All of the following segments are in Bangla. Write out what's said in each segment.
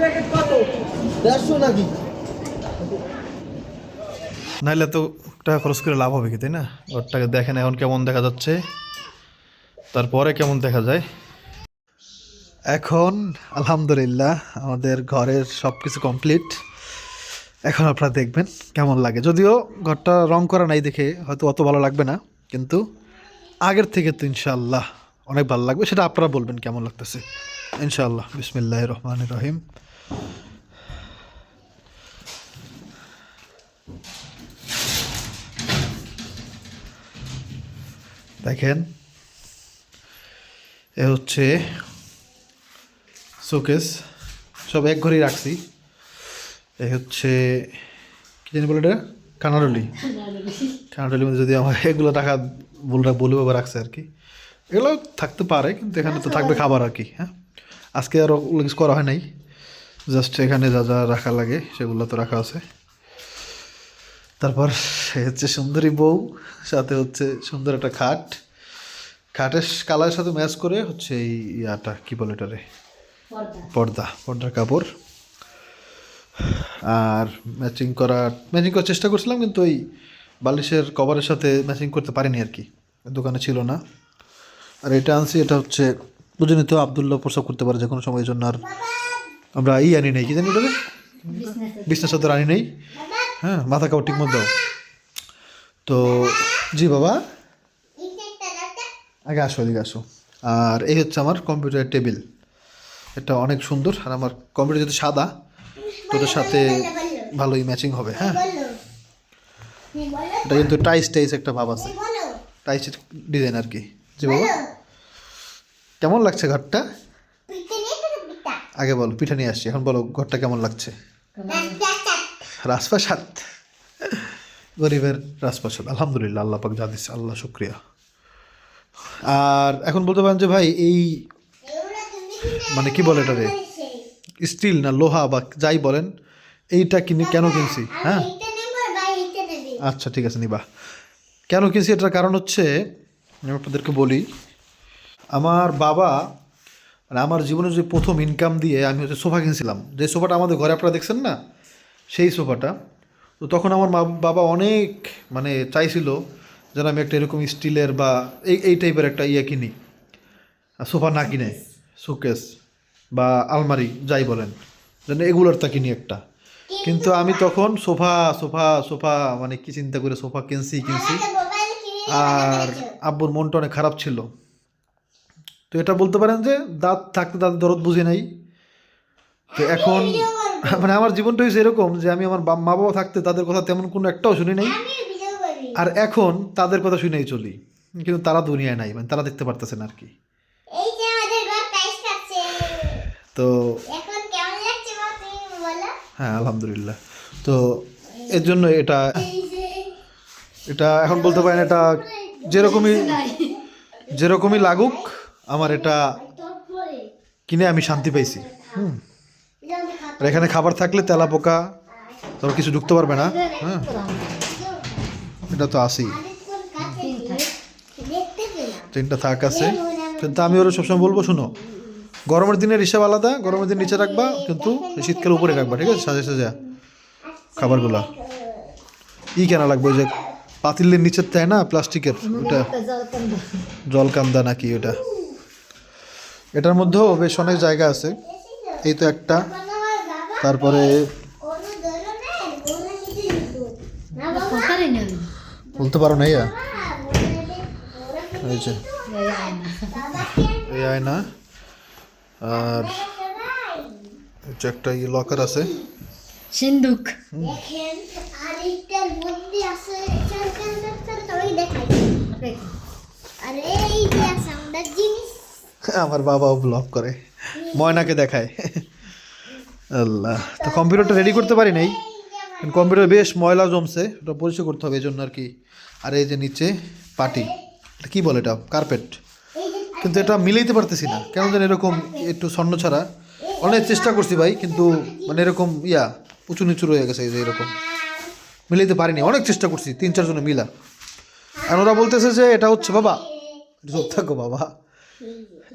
150 নাকি? নাইলে তো টাকা খরচ করে লাভ হবে কি, তাই না? ঘরটাকে দেখেন এখন কেমন দেখা যাচ্ছে, তারপরে কেমন দেখা যায়। এখন আলহামদুলিল্লাহ আমাদের ঘরের সব কিছু কমপ্লিট। এখন আপনারা দেখবেন কেমন লাগে। যদিও ঘরটা রং করা নাই দেখে হয়তো অত ভালো লাগবে না, কিন্তু আগের থেকে তো ইনশাআল্লাহ অনেক ভালো লাগবে। সেটা আপনারা বলবেন কেমন লাগতেছে ইনশাআল্লাহ। বিসমিল্লাহির রহমানির রহিম। দেখেন এ হচ্ছে শোকেস, সব এক ঘরেই রাখছি। এই হচ্ছে কি জানি বলে এটা, কানাডলি। কানাডলির মধ্যে যদি আমার এগুলো টাকা বলবে রাখছে আর কি। এগুলো থাকতে পারে, কিন্তু এখানে তো থাকবে খাবার আর কি। হ্যাঁ, আজকে আরও কিছু করা হয় নাই, জাস্ট এখানে যা যা রাখা লাগে সেগুলো তো রাখা আছে। তারপর সে হচ্ছে সুন্দরী বউ, সাথে হচ্ছে সুন্দর একটা খাট। খাটের কালারের সাথে ম্যাচ করে হচ্ছে এই ইয়াটা কি বলে এটারে, পর্দার কাপড়। আর ম্যাচিং করার চেষ্টা করছিলাম, কিন্তু ওই বালিশের কভারের সাথে ম্যাচিং করতে পারিনি আর কি, দোকানে ছিল না। আর এটা আনছি, এটা হচ্ছে বুঝিনি তো আবদুল্লাহ প্রসব করতে পারে যে কোনো সময়ের জন্য। আর আমরা আনি নেই, কি জানি ওটাকে, বিছনার সাথে আনি নেই। হ্যাঁ, মাথা কাপড় ঠিক মতো দাও তো। জি বাবা, আগে আসো, এদিকে আসো। আর এই হচ্ছে আমার কম্পিউটারের টেবিল, এটা অনেক সুন্দর। আর আমার কম্পিউটার যদি সাদা, তো ওটার সাথে ভালোই ম্যাচিং হবে। হ্যাঁ, এটা কিন্তু টাইস একটা ভাব আছে, টাইসের ডিজাইন আর কি। জি বাবা, কেমন লাগছে ঘরটা? আগে বলো, পিঠা নিয়ে আসছি, এখন বলো ঘরটা কেমন লাগছে? রাজপ্রাসাদ, গরিবের রাজপ্রাসাদ। আলহামদুলিল্লাহ, আল্লাহ পাক যা দিচ্ছে, আল্লাহ শুক্রিয়া। আর এখন বলতে পারেন যে ভাই এই মানে কি বলে এটারে, স্টিল না লোহা বা যাই বলেন, এইটা কেন কিনছি? হ্যাঁ, আচ্ছা ঠিক আছে নিবা। কেন কিনছি এটার কারণ হচ্ছে, আমি আপনাদেরকে বলি। আমার বাবা মানে আমার জীবনের যে প্রথম ইনকাম দিয়ে আমি হচ্ছে সোফা কিনছিলাম, যে সোফাটা আমাদের ঘরে আপনারা দেখছেন না, সেই সোফাটা। তো তখন আমার বাবা অনেক মানে চাইছিল যেন আমি একটা এরকম স্টিলের বা এই টাইপের একটা কিনি, সোফা না কিনে শোকেস বা আলমারি যাই বলেন, যেন এগুলোর তা কিনি একটা। কিন্তু আমি তখন সোফা সোফা সোফা মানে কি চিন্তা করে সোফা কিনছি। আর আব্বুর মনটা অনেক খারাপ ছিল, তো এটা বলতে পারেন যে দাঁত থাকতে দাঁত দরদ বুঝে নাই। তো এখন মানে আমার জীবনটা হয়েছে এরকম যে আমি আমার মা বাবা থাকতে তাদের কথা তেমন কোনো একটাও শুনি নাই, আর এখন তাদের কথা শুনেই চলি। কিন্তু তারা দুনিয়ায় নাই, মানে তারা দেখতে পারতেছে না আর কি। তো হ্যাঁ আলহামদুলিল্লাহ। তো এর জন্য এটা এটা এখন বলতে পারেন, এটা যেরকমই লাগুক, আমার এটা কিনে আমি শান্তি পাইছি। আর এখানে খাবার থাকলে তেলা পোকা তবে কিছু ঢুকতে পারবে না। হ্যাঁ, এটা তো আসেই, তিনটা থাক আছে। কিন্তু আমি ওরা সবসময় বলবো, শুনো, গরমের দিনের হিসাব আলাদা, গরমের দিন নিচে রাখবা, কিন্তু শীতকালে উপরে রাখবা, ঠিক আছে? সাজে সাজা খাবারগুলা কেনা লাগবে, ওই যে পাতিলের নিচের তাই না, প্লাস্টিকের, ওটা জলকান্দা নাকি ওটা। এটার মধ্যেও বেশ অনেক জায়গা আছে, এই তো একটা। তারপরে বলতে পারো না ইয়া, এই যে এই আয়না। আর একটা লকার আছে, সিন্ধুক। আমার বাবাও ব্লগ করে, ময়নাকে দেখায়। আল্লাহ, তো কম্পিউটারটা রেডি করতে পারি নাই, কম্পিউটার বেশ ময়লা জমছে, ওটা পরিষ্কার করতে হবে এই জন্য আর কি। আর এই যে নিচে পাটি, এটা কী বলে, এটা কার্পেট, কিন্তু এটা মিলাইতে পারতেছি না কেন যেন, এরকম একটু স্বর্ণ ছাড়া। অনেক চেষ্টা করছি ভাই, কিন্তু মানে এরকম উঁচু নিচু রয়ে গেছে, এই যে এরকম মিলাইতে পারিনি। অনেক চেষ্টা করছি, 3-4 জনে মিলা। আর ওরা বলতেছে যে এটা হচ্ছে, বাবা চুপ থাকো বাবা,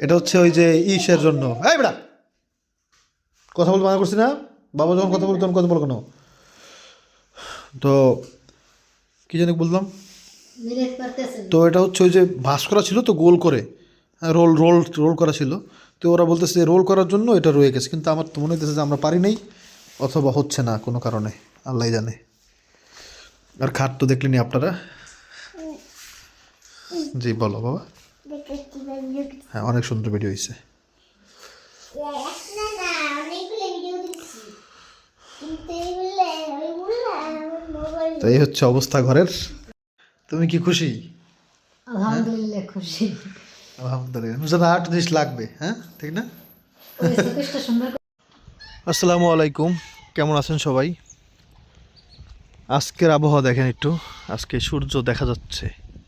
এটা হচ্ছে ওই যে ইসের জন্য। এই বেটা, কথা বলতে মানা করছি না? বাবা যখন কথা বলতো তখন কথা বলো কেন? তো কী জানি বললাম। তো এটা হচ্ছে ওই যে ভাঁজ করা ছিল তো গোল করে, হ্যাঁ, রোল রোল রোল করা ছিল। তো ওরা বলতেছে রোল করার জন্য এটা রয়ে গেছে, কিন্তু আমার তো মনে হইতেছে যে আমরা পারি নাই, অথবা হচ্ছে না কোনো কারণে, আল্লাহ জানে। আর খাট তো দেখলেনি আপনারা। জি বলো বাবা। হ্যাঁ, অনেক সুন্দর ভিডিও হয়েছে। তো এই হচ্ছে অবস্থা ঘরের। তুমি কি খুশি? আলহামদুলিল্লাহ খুশি। আলহামদুলিল্লাহ। নুজানা আট জিনিস লাগবে, হ্যাঁ ঠিক না? আসসালামু আলাইকুম, কেমন আছেন সবাই? আজকের আবহাওয়া দেখেন একটু, আজকে সূর্য দেখা যাচ্ছে,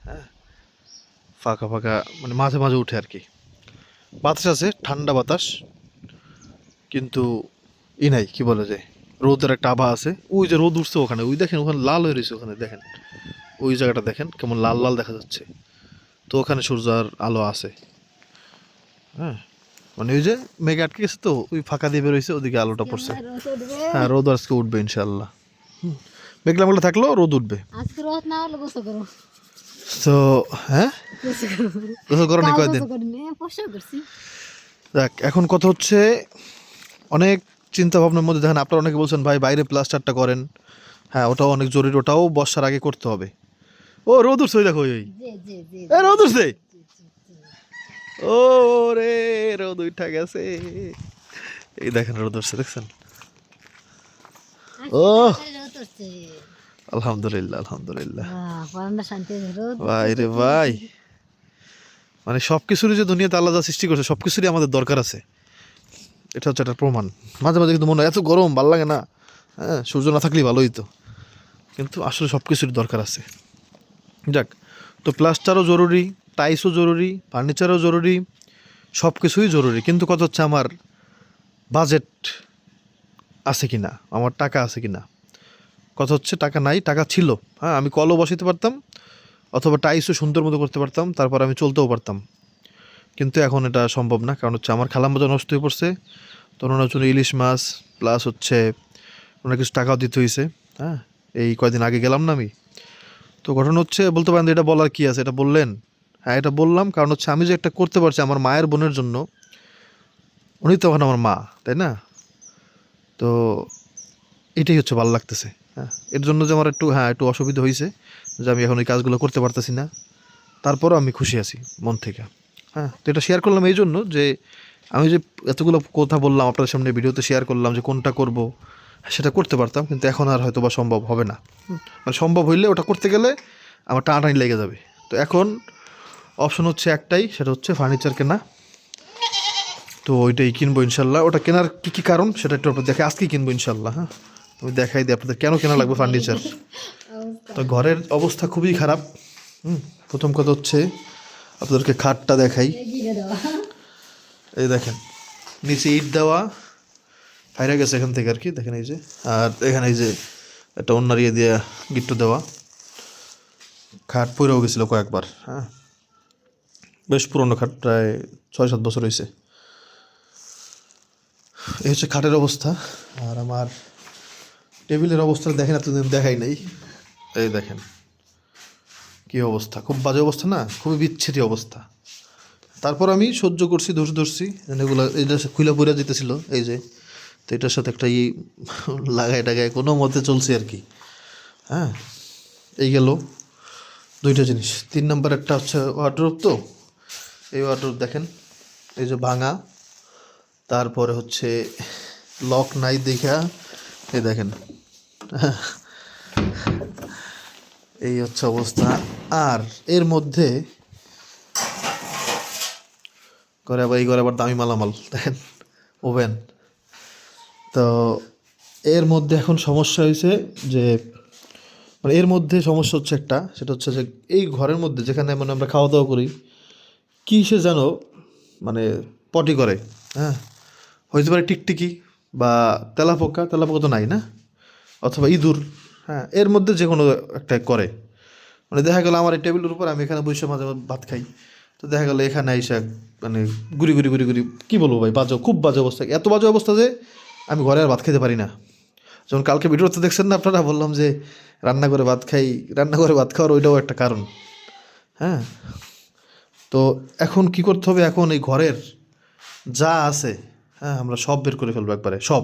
হ্যাঁ, ফাঁকা ফাঁকা, মানে মাঝে মাঝে উঠে আর কি। বাতাস আছে, ঠান্ডা বাতাস, কিন্তু নাই, কি বলে যে রোদের একটা আভা আছে। ওই যে রোদ উঠছে ওখানে, ওই দেখেন ওখানে লাল হয়ে রয়েছে, ওখানে দেখেন, ওই জায়গাটা দেখেন কেমন লাল লাল দেখা যাচ্ছে। তো ওখানে সূর্যের আলো আছে, হ্যাঁ, মানে ওই যে মেঘ আটকে গেছে তো ওই ফাঁকা দিয়ে বেরোইছে, ওদিকে আলোটা পড়ছে। হ্যাঁ, রোদ আজকে উঠবে ইনশাল্লাহ। মেঘলা মেঘলা থাকলেও রোদ উঠবে। আজকে রোদ না হলে গোসল করো। তো হ্যাঁ, গোসল করো নি কয়দিন? দেখ, এখন কথা হচ্ছে অনেক চিন্তা ভাবনার মধ্যে দেখেন আপনারা অনেকে বলছেন ভাই বাইরে প্লাস্টারটা করেন। হ্যাঁ, ওটাও অনেক জরুরি, ওটাও বর্ষার আগে করতে হবে। ও রোদ উঠছে, ওই দেখো ওই রোদ উঠছে, ও রে রোদ উঠা গেছে, এই দেখেন রোদ উঠছে, দেখছেন? ও আলহামদুলিল্লাহ আলহামদুলিল্লাহ, ভাই রে ভাই, মানে সব কিছুরই যে দুনিয়াতে আল্লাহ যা সৃষ্টি করছে সব কিছুরই আমাদের দরকার আছে, এটা হচ্ছে একটা প্রমাণ। মাঝে মাঝে কিন্তু মনে হয় এত গরম ভাল লাগে না, হ্যাঁ, সূর্য না থাকলেই ভালোই তো, কিন্তু আসলে সব কিছুরই দরকার আছে। যাক, তো প্লাস্টারও জরুরি, টাইলসও জরুরি, ফার্নিচারও জরুরি, সব কিছুই জরুরি, কিন্তু কথা হচ্ছে আমার বাজেট আছে কি না, আমার টাকা আছে কি না। কথা হচ্ছে টাকা নাই, টাকা ছিল, হ্যাঁ, আমি কলও বসাতে পারতাম, অথবা টাইলসও সুন্দর মতো করতে পারতাম, তারপর আমি চলতেও পারতাম, কিন্তু এখন এটা সম্ভব না। কারণ হচ্ছে আমার খালাম্মা নষ্ট হয়ে পড়ছে, তো ওনার জন্য ইলিশ মাছ প্লাস হচ্ছে ওনার কিছু টাকাও দিতে হয়েছে, হ্যাঁ, এই কয়দিন আগে গেলাম না আমি। তো ঘটনা হচ্ছে, বলতে পারেন এটা বলার কি আছে, এটা বললেন? হ্যাঁ, এটা বললাম কারণ হচ্ছে আমি যে একটা করতে পারছি আমার মায়ের বোনের জন্য, উনি তো এখন আমার মা, তাই না? তো এটাই হচ্ছে ভালো লাগতেছে, হ্যাঁ, এর জন্য যে আমার একটু, হ্যাঁ, একটু অসুবিধা হয়েছে যে আমি এখন ওই কাজগুলো করতে পারতেছি না, তারপরও আমি খুশি আছি মন থেকে। হ্যাঁ, তো এটা শেয়ার করলাম এই জন্য যে আমি যে এতগুলো কথা বললাম আপনাদের সামনে, ভিডিওতে শেয়ার করলাম যে কোনটা করব, সেটা করতে পারতাম, কিন্তু এখন আর হয়তো বা সম্ভব হবে না। মানে সম্ভব হইলে ওটা করতে গেলে আমার টানাটানি লেগে যাবে। তো এখন অপশন হচ্ছে একটাই, সেটা হচ্ছে ফার্নিচার কেনা। তো ওইটাই কিনবো ইনশাল্লাহ। ওটা কেনার কী কী কারণ সেটা একটু আপনাদের দেখে আজকেই কিনবো ইনশাল্লাহ। হ্যাঁ, আমি দেখাই দিই আপনাদের কেন কেনা লাগবে ফার্নিচার। তো ঘরের অবস্থা খুবই খারাপ। প্রথম কথা হচ্ছে আপনাদেরকে খাটটা দেখাই, এই দেখেন নিচে ইট দেওয়া, ফাইরা গেছে এখান থেকে আর কি, দেখেন এই যে, আর এখানে এই যে একটা অন্যার ইয়ে দিয়ে গিট্টু দেওয়া, খাট পড়েও গেছিলো কয়েকবার। হ্যাঁ, বেশ পুরনো খাট, প্রায় 6-7 বছর হয়েছে। এই হচ্ছে খাটের অবস্থা। আর আমার টেবিলের অবস্থা দেখেন, এতদিন দেখাই নাই, এই দেখেন কী অবস্থা, খুব বাজে অবস্থা না, খুবই বিচ্ছিরি অবস্থা। তারপর আমি সহ্য করছি, ধরছি, এগুলো এইটা খুলে পড়ে যেতেছিল, এই যে, তো এটার সাথে একটা লাগাই টাগায় কোনো মতে চলছে আর কি। হ্যাঁ, এই গেল দুইটা জিনিস। 3 নম্বর একটা হচ্ছে ওয়ার্ডরোব। তো এই ওয়ার্ডরোব দেখেন, এই যে ভাঙা, তারপরে হচ্ছে লক নাই দেখা, এই দেখেন এই হচ্ছে অবস্থা। আর এর মধ্যে করে আবার দামি মালামাল দেখেন, ওভেন। তো এর মধ্যে এখন সমস্যা হয়েছে যে, মানে এর মধ্যে সমস্যা হচ্ছে একটা, সেটা হচ্ছে যে এই ঘরের মধ্যে যেখানে মানে আমরা খাওয়া দাওয়া করি, কী সে যেন মানে পটি করে, হ্যাঁ, হইতে পারে টিকটিকি বা তেলাপোকা তো নাই না, অথবা ইঁদুর, হ্যাঁ, এর মধ্যে যে কোনো একটা করে। মানে দেখা গেলো আমার এই টেবিলের উপর, আমি এখানে বসে মাঝে মাঝে ভাত খাই, তো দেখা গেলো এখানে আইসা মানে গুড়ি গুড়ি কী বলবো ভাই, খুব বাজে অবস্থা, এত বাজে অবস্থা যে আমি ঘরে আর ভাত খেতে পারি না। যেমন কালকে ভিডিওতে দেখছেন না আপনারা, বললাম যে রান্না করে ভাত খাই, রান্না করে ভাত খাওয়ার ওইটাও একটা কারণ। হ্যাঁ, তো এখন কি করতে হবে, এখন এই ঘরের যা আছে হ্যাঁ আমরা সব বের করে ফেলবো একবারে, সব।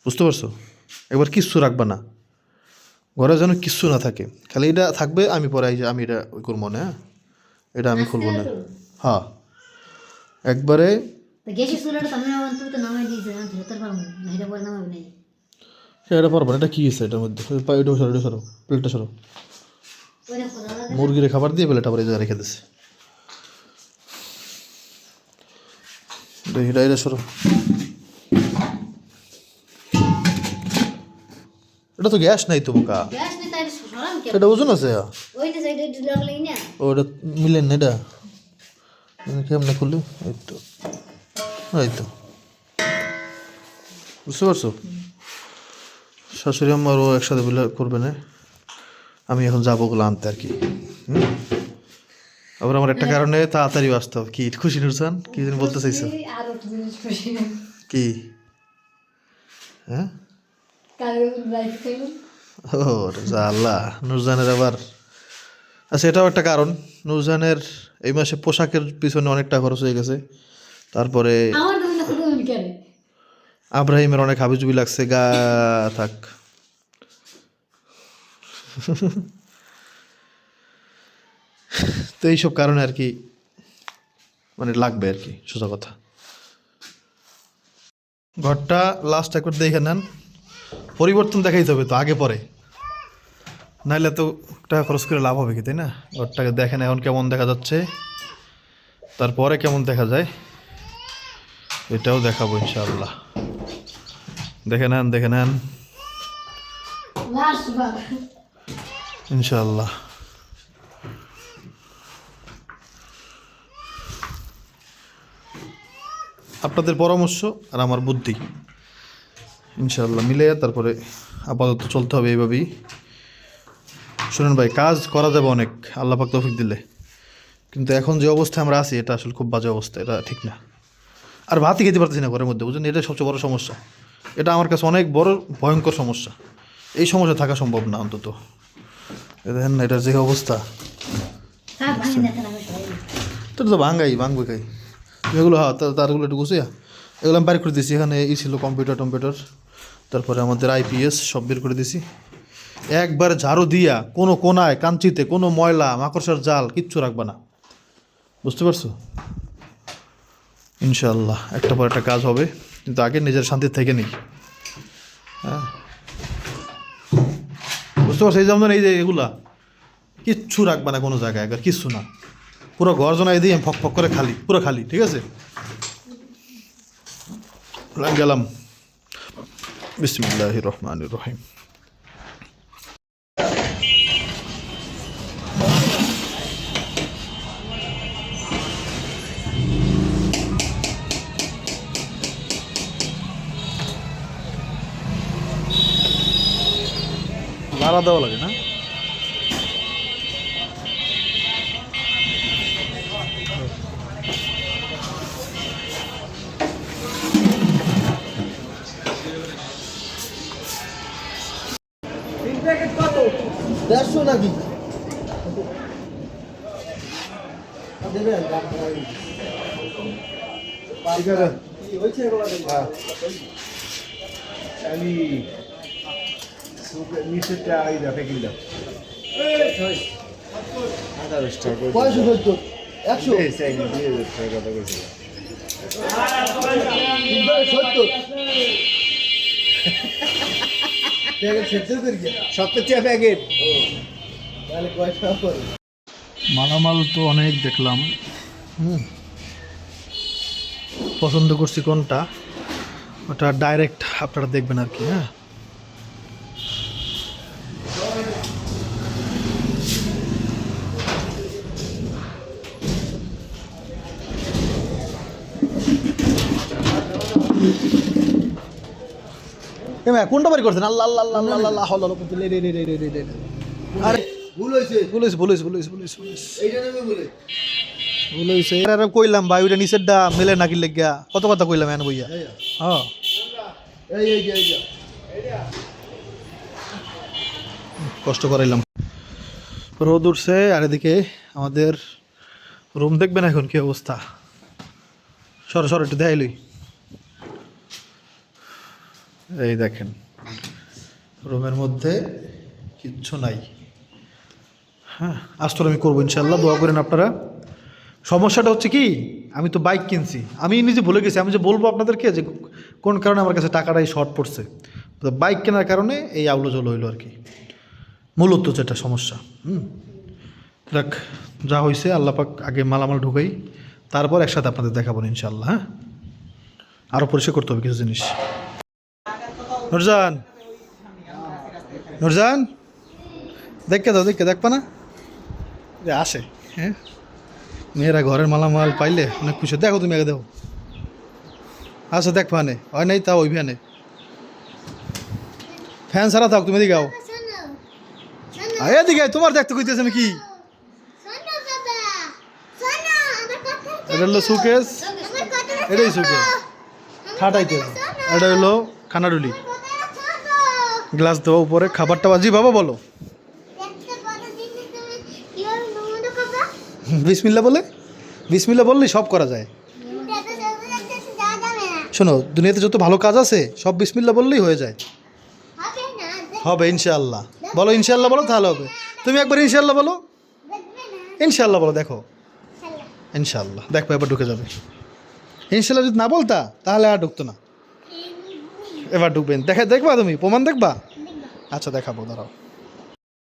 বুঝতে পারছো? একবার কিচ্ছু রাখবা না ঘরে, যেন কিচ্ছু না থাকে, খালি এটা থাকবে। আমি পরে আমি এটা ওই করবো না, হ্যাঁ এটা আমি খুলবো না। হ্যাঁ একবারে গ্যাসের চুলাটা তো আমি অন্তত নামাই দিয়েছি, না ধরতে পারবো না, এটা পরে নামাবি নাই। এটা পারবো না, এটা কী আছে এটার মধ্যে? এটাও সরো, এটা সরো, প্লেটটা সরো। ওইটা খোলা লাগে। মুরগির খাবার দিয়ে প্লেটটা পরে জায়গায় রেখে দিছে। এটা এটা সরো। এটা তো গ্যাস নাই তো বোকা, গ্যাস নেই তাই সরাম কেন? এটা ওজন আছে। ওইটা সাইডে লাগলেই না। ওটা মিলেন না, এটা কেমনে খুললে? এই তো, এই তো, বুঝতে পারছো? শাশুড়ি আমারও একসাথে বলে করবে না, আমি এখন যাবো ওগুলো আনতে আর কি। আবার আমার একটা কারণে তাড়াতাড়ি আসতে হবে। কি খুশি নুরসান, কি যেন বলতে চাইছো? আর একটা জিনিস খুশি কি? হ্যাঁ, কালকে লাইফ খাইলাম। ও রেজা আল্লাহ, নুরজানের আবার আচ্ছা এটাও একটা কারণ। নুরজানের এই মাসে পোশাকের পিছনে অনেকটা খরচ হয়ে গেছে। তারপরে আমার তো মনে হয় কেন আব্রাহিমের অনেক হাবিজুবি লাগছে, গা থাক। তো এইসব কারণে আর কি, মানে লাগবে আর কি, সোজা কথা। ঘরটা লাস্ট একবার দেখে নেন, পরিবর্তন দেখাইতে হবে তো আগে পরে, নাইলে তো টাকা খরচ করে লাভ হবে কি, তাই না? ঘরটাকে দেখেন এখন কেমন দেখা যাচ্ছে, তারপরে কেমন দেখা যায় এটাও দেখাবো ইনশাআল্লাহ। দেখে নেন, দেখে নেন লাস্ট বার ইনশাআল্লাহ। আপনাদের পরামর্শ আর আমার বুদ্ধি ইনশাআল্লাহ মিলে তারপরে আপাতত চলতে হবে এইভাবেই। শুনুন ভাই, কাজ করা যাবে অনেক আল্লাহ পাক তৌফিক দিলে, কিন্তু এখন যে অবস্থায় আমরা আছি এটা আসলে খুব বাজে অবস্থা, এটা ঠিক না। আর ভাতই খেতে পারতেছি না ঘরের মধ্যে, বুঝলেন? এটা সবচেয়ে বড় সমস্যা, এটা আমার কাছে অনেক বড় ভয়ঙ্কর সমস্যা। এই সমস্যা থাকা সম্ভব না অন্তত। দেখেন না এটার যে অবস্থা, থাক ভাঙি না কেন আমি সবাই তোর তো ভাঙবে খাই এগুলো। হ্যাঁ তারগুলো একটু গুছিয়ে এগুলো আমি বাইর করে দিয়েছি। এখানে এই ছিল কম্পিউটার, তারপরে আমাদের আইপিএস সব বের করে দিয়েছি। একবার ঝাড়ু দিয়া কোনো কোনায় কাঞ্চিতে কোনো ময়লা মাকড়সার জাল কিচ্ছু রাখবে না, বুঝতে পারছো? ইনশাআল্লাহ একটা পর একটা কাজ হবে, কিন্তু আগে নিজের শান্তির থেকে নেই। হ্যাঁ বুঝতে পারছো? এই যেমন এই যে এগুলা কিচ্ছু রাখবে না কোনো জায়গায়, একবার কিচ্ছু না, পুরো ঘর জনাই দিয়ে ফক ফক করে খালি, পুরো খালি, ঠিক আছে? গেলাম। বিসমিল্লাহির রহমানির রহিম। ভাড়া দেওয়া লাগে না? দেড়শো নাকি পয়সা ধরতো 100 প্যাকেট তাহলে কয়টা করে মালামাল তো অনেক দেখলাম, পছন্দ করছি কোনটা ওটা ডাইরেক্ট আপনারা দেখবেন আর কি। হ্যাঁ কোনটা বাড়ি করছেন? আল্লাহ আল্লাহ আল্লাহ আল্লাহ আল্লাহ আরে ভুল হয়েছে এইটা নেবে বলে কইলাম ভাই ওইটা নিচেরটা মেলে নাকি লেগিয়া কত কথা কইলাম এন বইয়া। হ্যাঁ কষ্ট করাইলাম। রোদ উঠছে আর এদিকে আমাদের রুম দেখবেন এখন কি অবস্থা। সর সর একটু দেখাইলই। এই দেখেন রুমের মধ্যে কিচ্ছু নাই। হ্যাঁ আস্তর আমি করবো ইনশাল্লাহ, দোয়া করেন আপনারা। সমস্যাটা হচ্ছে কি, আমি তো বাইক কিনছি, আমি নিজে ভুলে গেছি আমি যে বলবো আপনাদেরকে যে কোন কারণে আমার কাছে টাকাটাই শর্ট পড়ছে। তো বাইক কেনার কারণে এই আউলোজল হইলো আর কি, মূলত যেটা সমস্যা। দেখ যা হয়েছে আল্লাহ পাক আগে মালামাল ঢুকাই, তারপর একসাথে আপনাদের দেখাবো ইনশাল্লাহ। হ্যাঁ আরও পরিষ্কার করতে হবে কিছু জিনিস। নুরজান, নুরজান দেখে দাও, দেখবা না যে আসে। হ্যাঁ মেয়েরা ঘরের মালামাল পাইলে অনেক খুশি। দেখো তুমি আগে দেখো, আচ্ছা দেখ ফানে হয় নাই তা ওই ফ্যানে, ফ্যান ছাড়া থাক তুমি এদিকে আও। এদিকে তোমার দেখতে কইতেছে আমি কি। এটা হলো সুকেস, এটাই সুকেস খাটাইতে, এটা হলো খানাডুলি, গ্লাস দেওয়া উপরে খাবারটা বাজি। বাবা বলো বিসমিল্লা বলে, বিসমিল্লা বললেই সব করা যায়। শোনো দুনিয়াতে যত ভালো কাজ আছে সব বিসমিল্লা বললেই হয়ে যায়। হবে ইনশাআল্লাহ, বলো ইনশাআল্লাহ বলো তাহলে হবে। তুমি একবার ইনশাআল্লাহ বলো, ইনশাআল্লাহ বলো, দেখো ইনশাআল্লাহ দেখো এবার ঢুকে যাবে। ইনশাআল্লাহ যদি না বলতা তাহলে আর ঢুকতো না, এবার ঢুকবেন। দেখবা তুমি প্রমাণ দেখবা? আচ্ছা দেখাবো, দাঁড়াও।